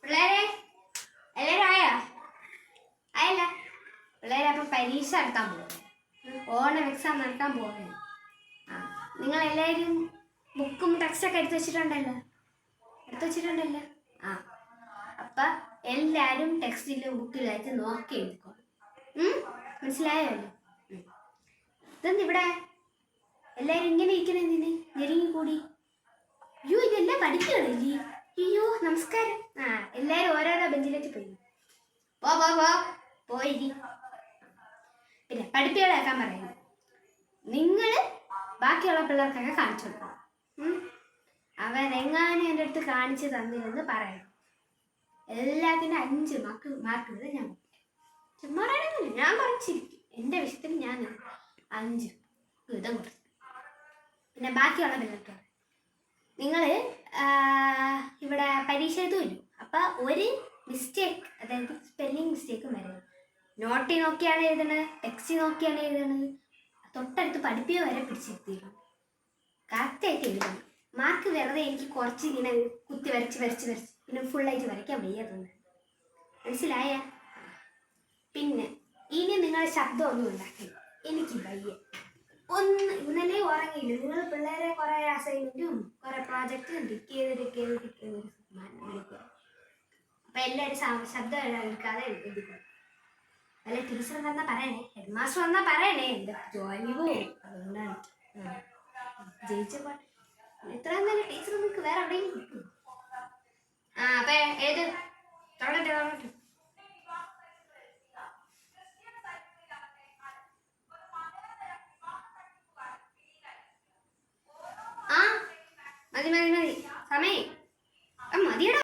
പിള്ളേരെ എല്ലാവരും ആയല്ല പിള്ളേരെ അപ്പം പരീക്ഷ നടത്താൻ പോകും. ഓണം എക്സാം നടത്താൻ പോകുന്നത്. നിങ്ങൾ എല്ലാവരും ബുക്കും ടെക്സ്റ്റൊക്കെ എടുത്തു വെച്ചിട്ടുണ്ടല്ലോ. അപ്പം എല്ലാവരും ടെക്സ്റ്റിലും ബുക്കിലായിട്ട് നോക്കി എഴുതിക്കോളും. മനസ്സിലായല്ലോ? ഇതെന്തിവിടെ എല്ലാവരും ഇങ്ങനെ ഇരിക്കണെന്തിന് ഞെരുങ്ങി കൂടി? അയ്യോ, ഇതെല്ലാം പഠിക്കണില്ലേ? അയ്യോ, നമസ്കാരം. എല്ലാവരും ഓരോരോ ബെഞ്ചിലേക്ക് പോയി. പിന്നെ പഠിപ്പികളാക്കാൻ പറയുന്നു. നിങ്ങൾ ബാക്കിയുള്ള പിള്ളേർക്കൊക്കെ കാണിച്ചു കൊടുക്കണം. അവരെങ്ങാനും എൻ്റെ അടുത്ത് കാണിച്ചു തന്നില്ലെന്ന് പറയണം. എല്ലാത്തിനും 5 മാർക്ക് വരെ ഞാൻ ചുമ്മാ പറയണമെന്നില്ല, ഞാൻ കുറച്ചിരിക്കും. എൻ്റെ വിഷയത്തിന് ഞാൻ 5 വീതം കൊടുത്തു. പിന്നെ ബാക്കിയുള്ള പിള്ളേർക്ക് നിങ്ങൾ ഇവിടെ പരീക്ഷ എഴുതുമല്ലോ, അപ്പം ഒരു മിസ്റ്റേക്ക്, അതായത് സ്പെല്ലിംഗ് മിസ്റ്റേക്കും വരും. നോട്ടി നോക്കിയാണ് എഴുതണത്, ടെക്സ്റ്റ് നോക്കിയാണ് എഴുതണത്, തൊട്ടടുത്ത് പഠിപ്പിക്കുക വരെ പിടിച്ചെത്തിയിരുന്നു. കറക്റ്റായിട്ട് എഴുതണം. മാർക്ക് വെറുതെ എനിക്ക് കുറച്ച് ഇങ്ങനെ കുത്തി വരച്ച് പിന്നെ ഫുള്ളായിട്ട് വരയ്ക്കാൻ വയ്യാതുണ്ട്. മനസ്സിലായ? പിന്നെ ഇനി നിങ്ങളുടെ ശബ്ദമൊന്നും ഉണ്ടാക്കി എനിക്ക് വയ്യ. ഇന്നലെ ഉറങ്ങിയില്ല. നിങ്ങൾ പിള്ളേരെ കുറെ അസൈൻമെന്റും കുറെ പ്രോജക്റ്റും ടിക്ക് ചെയ്ത് അപ്പൊ എല്ലാവരും ശബ്ദം എടുക്കാതെ എഴുതിക്കോ. അല്ല, ടീച്ചർ വന്നാ പറയണേ, ഹെഡ് മാസ്റ്റർ വന്നാ പറയണേ, എന്റെ ജോലി പോവും. അതുകൊണ്ടാണ് ജയിച്ചപ്പോൾ ഇത്രയും നല്ല ടീച്ചർ നിങ്ങൾക്ക് വേറെ എവിടെയും കിട്ടും. അപ്പൊ ഏത്